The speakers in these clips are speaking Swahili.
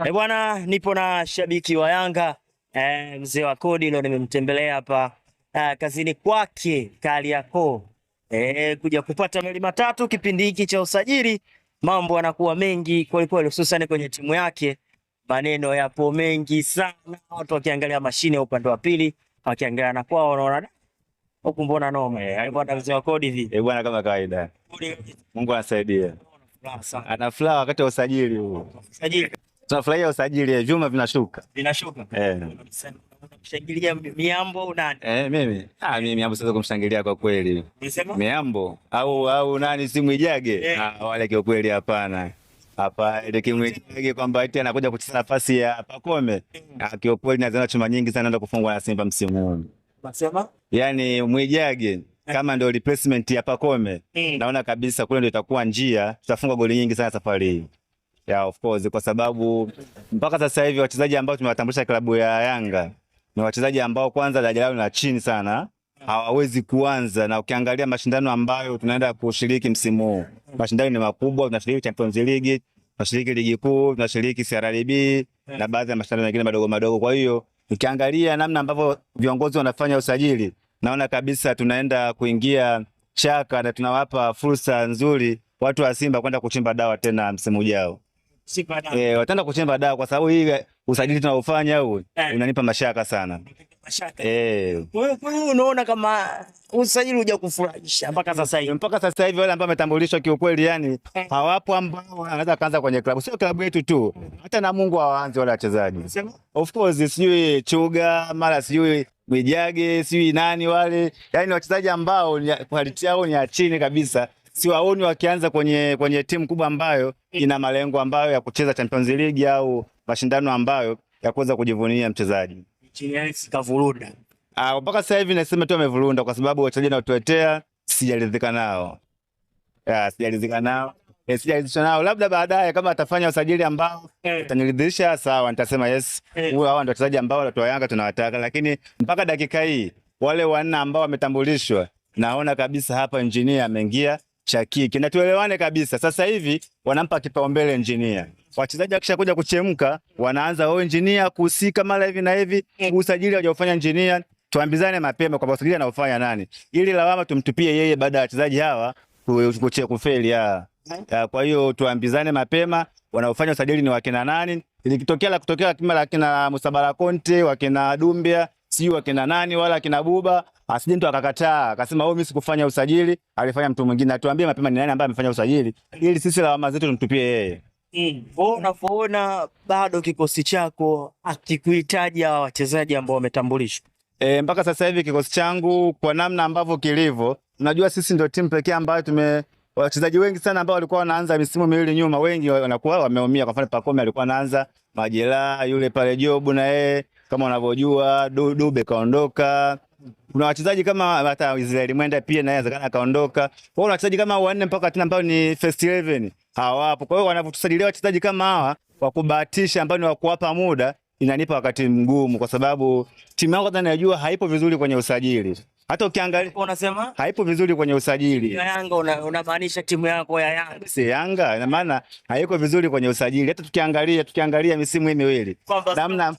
Bwana, nipo na shabiki wa Yanga mzee wa kodi, leo nimemtembelea hapa kazini kwake Kariakoo kuja kupata meli matatu. Kipindi hiki cha usajili mambo yanakuwa mengi kweli kweli, hususan kwenye timu yake. Maneno yapo mengi sana, watu wakiangalia mashine upande wa pili, wakiangalia na kwao wanaona huku mbona noma. Alikuwa mzee wa kodi hivi bwana, kama kawaida. Mungu anasaidia. Ana furaha wakati wa usajili huo. Usajili. Tunafurahia usajili, vyuma vinashuka. Vinashuka. Kushangilia Miambo nani? Mimi. Mimi Miambo siwezi kumshangilia kwa kweli. Miambo au nani, si Mwijage? Wale kwa kweli hapana. Hapa ile Mwijage kwamba eti anakuja kucheza nafasi ya Pacome. Kwa kweli nadhani chuma nyingi sana anaenda kufungwa na Simba msimu huu. Unasema? Yaani Mwijage kama ndio replacement ya Pacome, naona kabisa kule ndio itakuwa njia, tutafunga goli nyingi sana safari hii. Yeah, of course, kwa sababu mpaka sasa hivi wachezaji ambao tumewatambulisha klabu ya Yanga ni wachezaji ambao kwanza daraja lao ni chini sana, hawawezi kuanza. Na ukiangalia mashindano ambayo tunaenda kushiriki msimu huu, mashindano ni makubwa. Tunashiriki Champions League, tunashiriki ligi kuu, tunashiriki CRDB na baadhi ya mashindano mengine madogo madogo. Kwa hiyo ukiangalia namna ambavyo viongozi wanafanya usajili, naona kabisa tunaenda kuingia chaka na tunawapa fursa nzuri watu wa Simba kwenda kuchimba dawa tena msimu ujao. Wataenda kuchimba dawa kwa sababu hii usajili tunaofanya huu unanipa mashaka sana. Mashaka. Kwa hiyo unaona kama usajili huja kufurahisha mpaka sasa hivi. Mpaka sasa hivi wale ambao wametambulishwa kiukweli, yani hawapo ambao wanaweza kaanza kwenye klabu. Sio klabu yetu tu, hata na Mungu hawaanze wale wachezaji. Of course, sijui Chuga, mara sijui Mwijage, sijui nani wale. Yani wachezaji ambao quality yao ni ya chini kabisa. Siwaoni wakianza kwenye timu kubwa ambayo ina malengo ambayo ya kucheza Champions League au mashindano ambayo ya kuweza kujivunia mchezaji. Kavurunda. Mpaka sasa hivi nasema tu amevurunda kwa sababu wachezaji wanaotuletea sijaridhika nao. Sijaridhika nao. Sijaridhika nao. Labda baadaye kama atafanya usajili ambao utaniridhisha, sawa, nitasema yes. Hao ndio wachezaji ambao watu wa Yanga tunawataka, lakini mpaka dakika hii wale wanne ambao wametambulishwa, naona kabisa hapa engineer ameingia shakiki. Na tuelewane kabisa, sasa hivi wanampa kipaumbele engineer. Wachezaji wakishakuja kuchemka wanaanza engineer kuhusika mara hivi na hivi. Usajili hajafanya engineer, tuambizane mapema kwa usajili anaofanya nani, ili lawama tumtupie yeye baada ya wachezaji hawa kufeli. Kwa hiyo tuambizane mapema wanaofanya usajili ni wakina nani, ili kutokea kama kina Musabara Conte, wakina Dumbia, si wakina nani wala kina Buba, asije mtu akakataa akasema mimi sikufanya usajili, alifanya mtu mwingine. Atuambie mapema ni nani ambaye amefanya usajili, ili sisi lawama zetu tumtupie yeye. Unapoona bado kikosi chako akikuhitaji hawa wachezaji ambao wametambulishwa, mpaka sasa hivi kikosi changu kwa namna ambavyo kilivyo, unajua sisi ndio timu pekee ambayo wachezaji wengi sana ambao walikuwa wanaanza misimu miwili nyuma, wengi wanakuwa wameumia. Kwa mfano Pacome alikuwa anaanza, Majela yule pale, Jobu na yeye kama unavyojua, Dube kaondoka. Kuna wachezaji kama hata Israeli Mwenda pia naye anaweza kaondoka. Kwa hiyo wachezaji kama wanne mpaka tena ambao ni first 11 hawapo. Kwa hiyo wanavyotusajiliwa wachezaji kama hawa kwa kubahatisha, ambao ni wa kuwapa muda, inanipa wakati mgumu kwa sababu timu yangu hata najua haipo vizuri kwenye usajili. Hata ukiangalia unasema haipo vizuri kwenye usajili. Ya Yanga unamaanisha timu yako ya Yanga? Si Yanga, ina maana haiko vizuri kwenye usajili. Hata tukiangalia misimu hii miwili, namna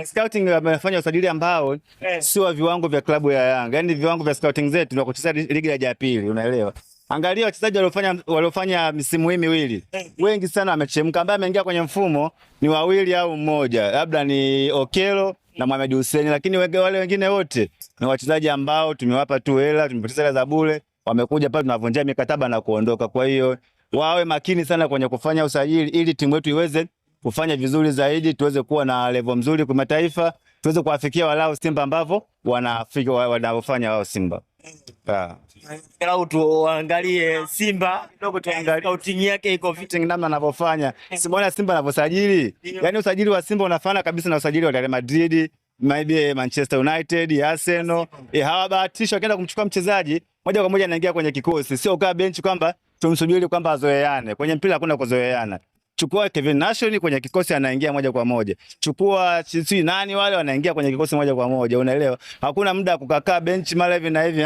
scouting wamefanya usajili ambao sio viwango vya klabu ya Yanga. Yaani viwango vya scouting zetu ni kucheza ligi ya pili, unaelewa? Angalia wachezaji waliofanya misimu hii miwili, wengi sana wamechemka. Ambaye ameingia kwenye mfumo ni wawili au mmoja, labda ni Okelo na Mohamed Hussein, lakini wale wengine wote ni wachezaji ambao tumewapa tu hela, tumepoteza hela za bure, wamekuja pale tunavunjia mikataba na kuondoka. Kwa hiyo wawe makini sana kwenye kufanya usajili, ili timu yetu iweze kufanya vizuri zaidi, tuweze kuwa na level mzuri kwa mataifa, tuweze kuwafikia walao Simba ambavyo wanaofanya wao Simba.Lau tuangalie Simba kidogo, tuangalie scouting yake iko vipi, namna anavyofanya. Simuona Simba anavyosajili. Yaani usajili wa Simba unafanana kabisa na usajili wa Real Madrid, maybe Manchester United, Arsenal. Hawabahatisha wakienda kumchukua mchezaji moja kwa moja anaingia kwenye kikosi. Sio kaa bench kwamba tumsubiri kwamba azoeane. Kwenye mpira hakuna kuzoeana. Chukua Kevin Nation kwenye kikosi anaingia moja kwa moja. Chukua sisi nani wale wanaingia kwenye kikosi moja kwa moja, unaelewa? Hakuna muda kukaa bench mara hivi na hivi.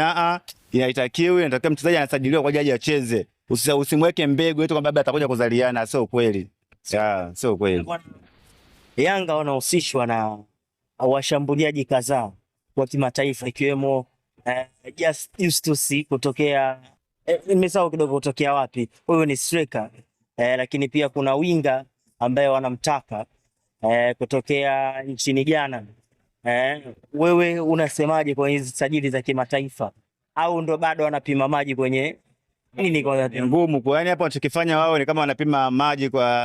Inatakiwa mchezaji anasajiliwa kwa jaji acheze. Usimweke mbegu eti kwamba labda atakuja kuzaliana, sio kweli. Sio kweli. Yanga wanahusishwa na washambuliaji kadhaa wa kimataifa ikiwemo Justus kutokea nimesahau kidogo kutokea wapi, huyo ni striker lakini pia kuna winga ambaye wanamtaka kutokea nchini Ghana. Wewe unasemaje kwa hizi sajili za kimataifa, au ndo bado wanapima maji kwenye nini? Kwa ngumu kwa yani, hapa wanachokifanya wao ni kama wanapima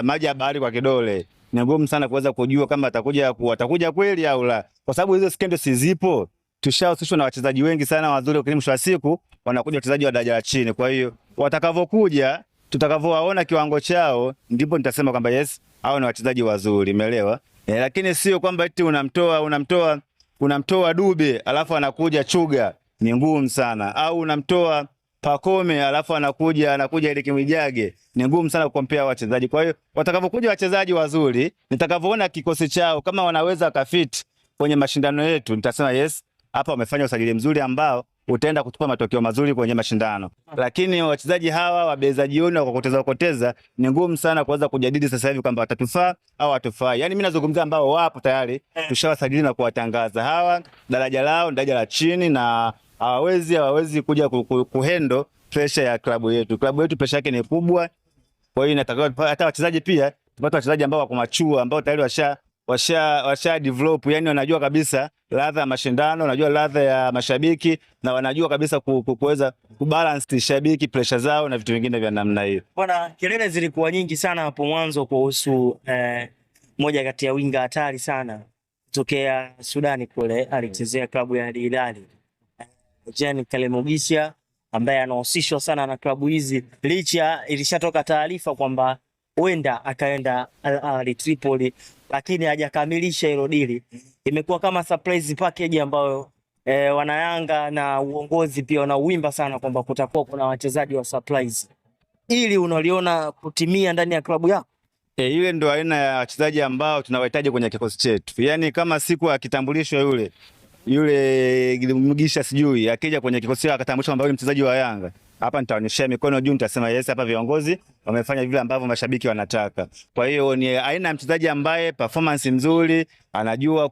maji ya bahari kwa kidole. Ni ngumu sana kuweza kujua kama watakuja kweli au la, kwa sababu hizo skendo si zipo. Tushahusishwa na wachezaji wengi sana wazuri, lakini mwisho wa siku wanakuja wachezaji wa daraja la chini. Kwa hiyo watakavyokuja, tutakavyowaona kiwango chao, ndipo nitasema kwamba yes, hao ni wachezaji wazuri, umeelewa? Lakini sio kwamba eti unamtoa Dube alafu anakuja Chuga, ni ngumu sana. Au unamtoa Pacome alafu anakuja ile Kimwijage, ni ngumu sana kukompea wachezaji. Kwa hiyo watakavyokuja wachezaji wazuri, nitakavyoona kikosi chao kama wanaweza kafit kwenye mashindano yetu, nitasema yes, hapa wamefanya usajili mzuri ambao utaenda kutupa matokeo mazuri kwenye mashindano. Lakini wachezaji hawa wabeza jioni wa kukoteza ni ngumu sana kuweza kujadili sasa hivi kwamba watatufaa au watufai. Yani mimi nazungumzia ambao wapo tayari tushawasajili na kuwatangaza. Hawa daraja lao daraja la chini na hawawezi kuja kuhendo pressure ya klabu yetu. Klabu yetu pressure yake ni kubwa. Kwa hiyo inatakiwa hata wachezaji pia tupate wachezaji ambao wako machua, ambao tayari washa develop, yani wanajua kabisa ladha ya mashindano, wanajua ladha ya mashabiki, na wanajua kabisa kuweza kubalance shabiki pressure zao na vitu vingine vya namna hiyo. Bwana, kelele zilikuwa nyingi sana hapo mwanzo kuhusu moja kati ya winga hatari sana kutokea Sudani kule, alichezea klabu ya Al Hilal, Jean Kalemogisha, ambaye anahusishwa sana na klabu hizi, licha ilishatoka taarifa kwamba huenda akaenda Al Ahly Tripoli, lakini hajakamilisha hilo dili. Imekuwa kama surprise package ambayo wanayanga na uongozi pia wanauimba sana kwamba kutakuwa kuna wachezaji wa surprise. Ili unaliona kutimia ndani ya klabu yako? Ile ndo aina ya wachezaji ambao tunawahitaji kwenye kikosi chetu. Yaani kama siku akitambulishwa yule Mugisha sijui akija kwenye kikosi akatambulishwa kwamba yule mchezaji wa Yanga, hapa nitaonyesha mikono juu, nitasema yes, hapa viongozi wamefanya vile ambavyo mashabiki wanataka. Kwa hiyo ni aina ya mchezaji ambaye performance nzuri, anajua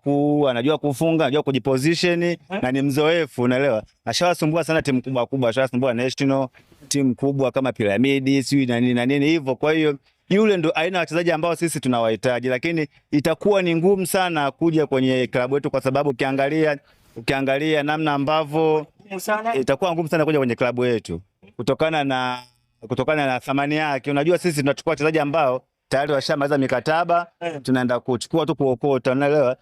kufunga, anajua kujiposition na ni mzoefu, unaelewa? Ashawasumbua sana timu kubwa, ashawasumbua national timu kubwa kama Pyramid, sijui na nini hivyo. Kwa hiyo yule ndo aina ya wachezaji ambao sisi tunawahitaji, lakini itakuwa ni ngumu sana kuja kwenye klabu yetu, kwa sababu ukiangalia namna ambavyo itakuwa ngumu sana kuja kwenye klabu yetu kutokana na thamani yake. Unajua sisi tunachukua wachezaji ambao tayari washamaliza mikataba, tunaenda kuchukua tu kuokota, unaelewa?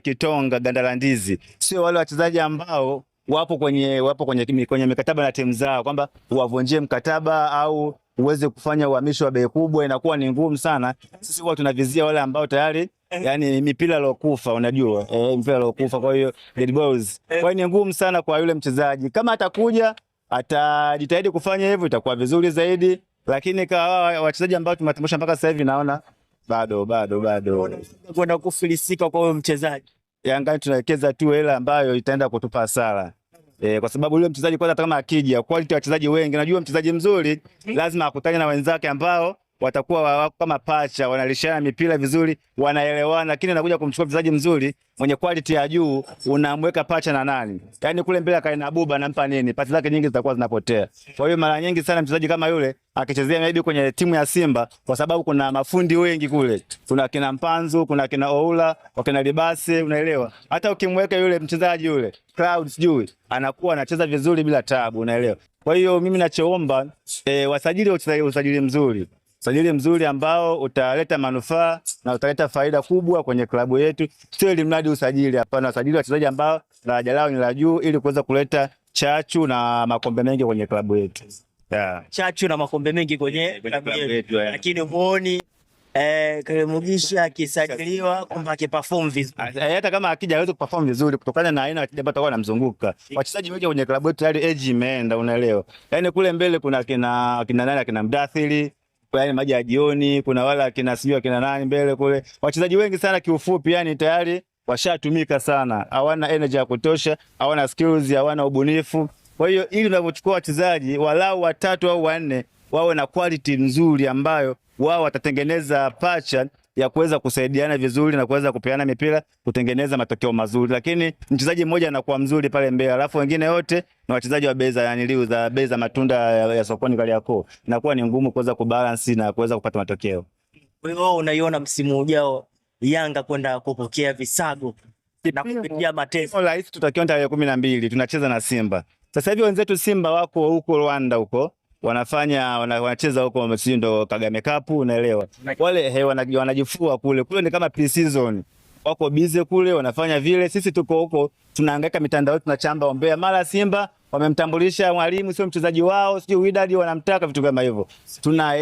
Kitonga Gandalandizi, sio wale wachezaji ambao wapo kwenye mikataba na timu zao, kwamba uwavunjie mkataba au uweze kufanya uhamisho wa bei kubwa, inakuwa ni ngumu sana. Sisi huwa tunavizia wale ambao tayari yani mipira lokufa, unajua mipira lokufa. Kwa hiyo dead balls, kwa hiyo ni ngumu sana kwa yule mchezaji. Kama atakuja atajitahidi kufanya hivyo, itakuwa vizuri zaidi, lakini kwa wachezaji ambao tumetambusha mpaka sasa hivi naona bado kwenda kufilisika kwa huyo mchezaji. Yanga tunawekeza tu hela ambayo itaenda kutupa hasara. Kwa sababu yule mchezaji kwanza, kama akija quality ya wachezaji wengi, najua mchezaji mzuri lazima akutane na wenzake ambao watakuwa wako kama pacha, wanalishana mipira vizuri, wanaelewana. Lakini anakuja kumchukua mchezaji mzuri mwenye quality ya juu, unamweka pacha na nani? Yaani kule mbele akaina buba, nampa nini? Pasi zake nyingi zitakuwa zinapotea. Kwa hiyo mara nyingi sana mchezaji kama yule akichezea maybe kwenye timu ya Simba, kwa sababu kuna mafundi wengi kule, kuna kina Mpanzu, kuna kina Oula, wakina Libase, unaelewa? Hata ukimweka yule mchezaji yule Cloud sijui, anakuwa anacheza vizuri bila taabu, unaelewa? Kwa hiyo mimi nachoomba usajili mzuri ambao utaleta manufaa na utaleta faida kubwa kwenye klabu yetu. Sio ili mradi usajili, hapana. Usajili wachezaji ambao daraja lao ni la juu, ili kuweza kuleta chachu na makombe mengi kwenye klabu yetu. Chachu na makombe mengi kwenye klabu yetu. Lakini huoni Kalemogisha akisajiliwa kwamba akiperform vizuri? Hata kama akija hawezi kuperform vizuri kutokana na aina ya wachezaji ambao wanamzunguka. Wachezaji wengi kwenye klabu yetu tayari age imeenda, unaelewa? Yaani kule mbele kuna kina nani, kina Mdathili, yani maji ya jioni, kuna wala kina sijui kina nani mbele kule. Wachezaji wengi sana kiufupi, yani tayari washatumika sana, hawana energy ya kutosha, hawana skills, hawana ubunifu. Kwa hiyo ili unapochukua wachezaji walau 3 au 4 wawe na quality nzuri ambayo wao watatengeneza pacha ya kuweza kusaidiana vizuri na kuweza kupeana mipira kutengeneza matokeo mazuri, lakini mchezaji mmoja anakuwa mzuri pale mbele, alafu wengine wote ni wachezaji wa bei za matunda ya sokoni Kariakoo, inakuwa ni ngumu kuweza kubalance na kuweza kupata matokeo. Kwa hiyo unaiona msimu ujao Yanga kwenda kupokea visago na kupitia mateso? Rais tutakiona tarehe 12 tunacheza na Simba. Sasa hivi wenzetu Simba wako huko Rwanda huko wanacheza huko msindo Kagame Cup, unaelewa. Wale wanajifua kule ni kama pre-season. Wako busy kule wanafanya vile, sisi tuko huko tunahangaika mitandao, tunachamba ombea, mara Simba wamemtambulisha mwalimu sio mchezaji wao, sio Wydad wanamtaka, vitu kama hivyo. Tuna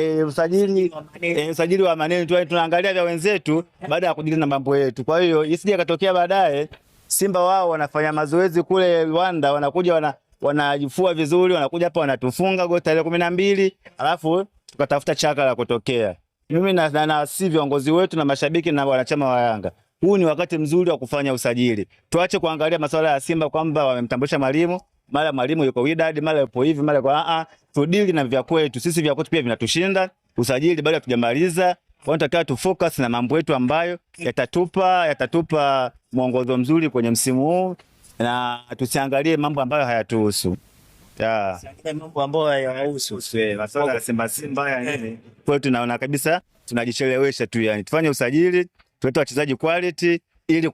usajili wa maneno tunaangalia vya wenzetu baada ya kujadili na mambo yetu. Kwa hiyo isije katokea baadaye Simba wao wanafanya mazoezi kule Rwanda, wanakuja wanajifua vizuri, wanakuja hapa wanatufunga goli tarehe 12, alafu tukatafuta chaka la kutokea. Mimi na si viongozi wetu na mashabiki na wanachama wa Yanga, huu ni wakati mzuri wa kufanya usajili. Tuache kuangalia masuala ya Simba kwamba wamemtambulisha mwalimu, mara mwalimu yuko Wydad, mara yupo hivi, mara kwa tudili na vya kwetu. Sisi vya kwetu pia vinatushinda. Usajili bado hatujamaliza. Tunataka tu focus na mambo yetu ambayo yatatupa mwongozo mzuri kwenye msimu huu, na tusiangalie mambo ambayo hayatuhusu. Mambo ambayo hayahusu. Masuala ya Simba ya nini? Kwa tunaona kabisa tunajichelewesha tu, yani tufanye usajili, tulete wachezaji quality ili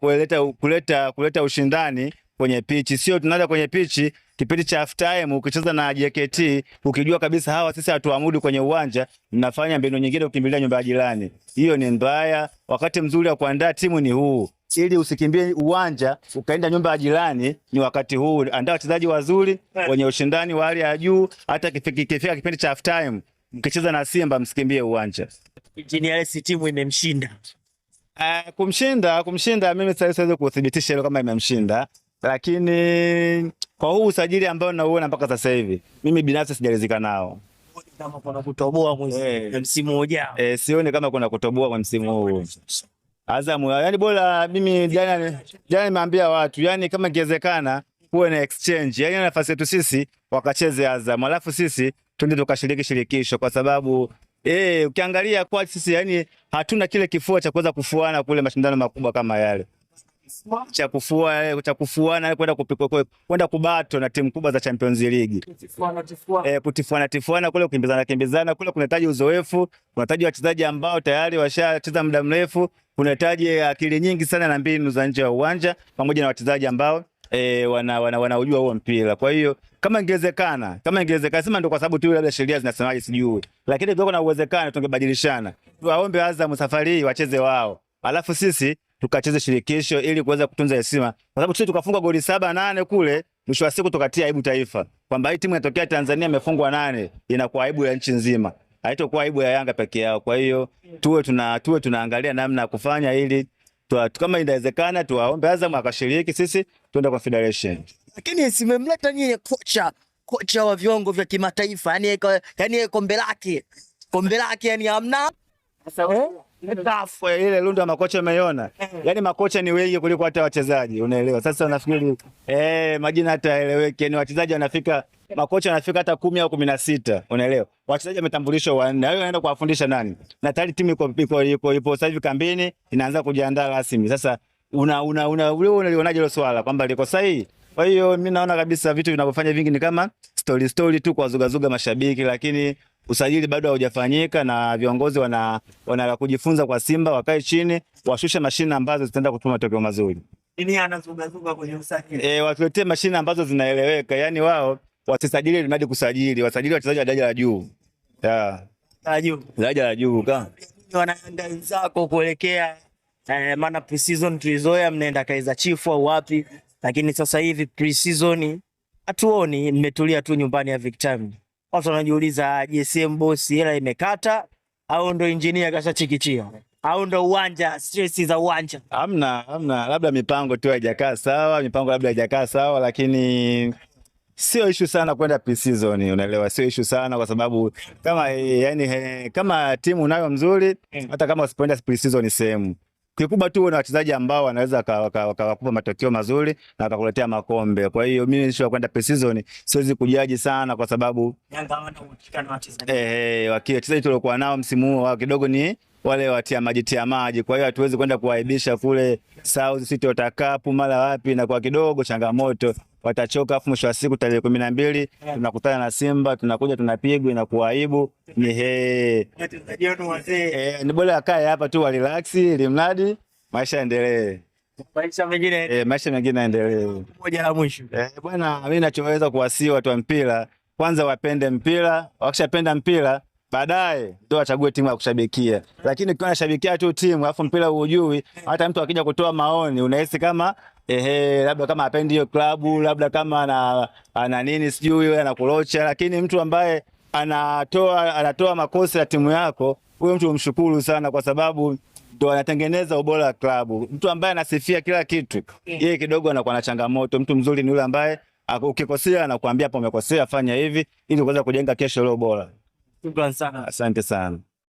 kuleta ushindani kwenye pichi. Sio tunaenda kwenye pichi kipindi cha half time ukicheza na JKT ukijua kabisa hawa sisi hatuamudu kwenye uwanja, mnafanya mbinu nyingine kukimbilia nyumba ya jirani. Hiyo ni mbaya. Wakati mzuri wa kuandaa timu ni huu, ili usikimbie uwanja ukaenda nyumba ya jirani. Ni wakati huu, andaa wachezaji wazuri wenye ushindani wa hali ya juu. Hata kifika kipindi cha half time mkicheza na Simba msikimbie uwanja. Engineer timu imemshinda. Kumshinda mimi siwezi kudhibitisha hilo kama imemshinda, lakini kwa huu usajili ambao nauona mpaka sasa hivi mimi binafsi sijaridhika nao. Kama kuna kutoboa msimu ujao. Sioni kama kuna kutoboa kwa msimu huu. Azam, yani bora mimi jana nimeambia watu, yani kama ingewezekana kuwe na exchange. Yani nafasi yetu sisi wakacheze Azam, alafu sisi twende tukashiriki shirikisho, kwa sababu ukiangalia kwa sisi yani hatuna kile kifua cha kuweza kufuana kule mashindano makubwa kama yale. Cha kufuana kwenda kubato na timu kubwa za Champions League. Kutifuana kule, kimbizana kule kunahitaji uzoefu, kunahitaji wachezaji ambao tayari washacheza muda mrefu, kunahitaji akili nyingi sana na mbinu za nje ya uwanja, pamoja na wachezaji ambao wanaujua huo mpira. Kwa hiyo kama ingewezekana sema ndio kwa sababu tu labda sheria zinasemaje sijui, lakini kwa na uwezekano tungebadilishana. Tuwaombe Azam safari hii wacheze wao, alafu sisi tukacheze shirikisho ili kuweza kutunza heshima, kwa sababu sisi tukafunga goli 7-8 kule, mwisho wa siku tukatia aibu taifa kwamba hii timu inatokea Tanzania imefungwa 8, inakuwa aibu ya nchi nzima, haitakuwa aibu ya Yanga peke yao. Kwa hiyo tuwe tunaangalia namna ya kufanya ili kama inawezekana tuwaombe Azam akashiriki, sisi tuende kwa federation. Lakini simemleta nyinyi kocha wa viwango vya kimataifa, yani kombe lake yani hamna. Sasa ile lundo ya makocha umeiona? Yani makocha ni wengi kuliko hata wachezaji, unaelewa? Sasa nafikiri majina hata eleweki, yani wachezaji makocha wanafika hata 10 au 16, unaelewa? Wachezaji wametambulishwa 4. Hayo wanaenda kuwafundisha nani? Na tayari timu ipo sasa hivi kambini, inaanza kujiandaa rasmi. Sasa unalionaje hilo swala kwamba liko sahihi? Kwa hiyo mimi naona kabisa vitu vinavyofanya vingi ni kama story tu kwa zuga mashabiki, lakini usajili bado haujafanyika na viongozi wana kujifunza kwa Simba, wakae chini, washushe mashine ambazo zitaenda kutoa matokeo mazuri. Nini anazuga kwenye usajili? Watuletee mashine ambazo zinaeleweka, yani wao wasisajili ili kusajili, wasajili wachezaji wa daraja la juu. Daraja la juu kama wanaenda zako kuelekea maana pre-season tulizoea mnaenda Kaizer Chiefs au wapi, lakini sasa hivi pre-season hatuoni, mmetulia tu nyumbani ya Victoria. Watu wanajiuliza JSM boss hela imekata au ndo engineer kashachikichia au ndo uwanja stress za uwanja? Hamna, labda mipango tu haijakaa sawa, lakini sio issue sana kwenda pre-season, unaelewa? Sio issue sana kwa sababu kama timu unayo mzuri, hata kama usipoenda pre-season ni sehemu. Kikubwa tu na wachezaji ambao wanaweza wakakupa matokeo mazuri na wakakuletea makombe. Kwa hiyo mimi nisho kwenda pre-season siwezi kujaji sana kwa sababu Yanga wana uhakika na wachezaji. Wachezaji tuliokuwa nao msimu huu kidogo ni wale watia maji. Kwa hiyo hatuwezi kwenda kuwaibisha kule South City Otakapu mara wapi, na kwa kidogo changamoto watachoka, afu mwisho wa siku tarehe 12 tunakutana na Simba, tunakuja tunapigwa na kuaibu. Ni bora akae hapa tu relax, ili mradi maisha yaendelee. Maisha mengine yaendelee. Moja la mwisho. Bwana, mimi ninachoweza kuwasihi watu wa mpira, kwanza wapende mpira, wakishapenda mpira baadaye ndio wachague timu ya kushabikia. Lakini ukiwa unashabikia tu timu alafu mpira hujui, hata mtu akija kutoa maoni unahisi kama labda kama hapendi hiyo klabu, labda kama ana nini sijui wewe anakurocha. Lakini mtu ambaye anatoa makosa ya timu yako, huyo mtu umshukuru sana, kwa sababu ndio anatengeneza ubora wa klabu. Mtu ambaye anasifia kila kitu, yeye kidogo anakuwa na changamoto. Mtu mzuri ni yule ambaye ukikosea anakuambia hapo umekosea, fanya hivi, ili uweze kujenga kesho leo bora. Shukrani sana. Asante sana.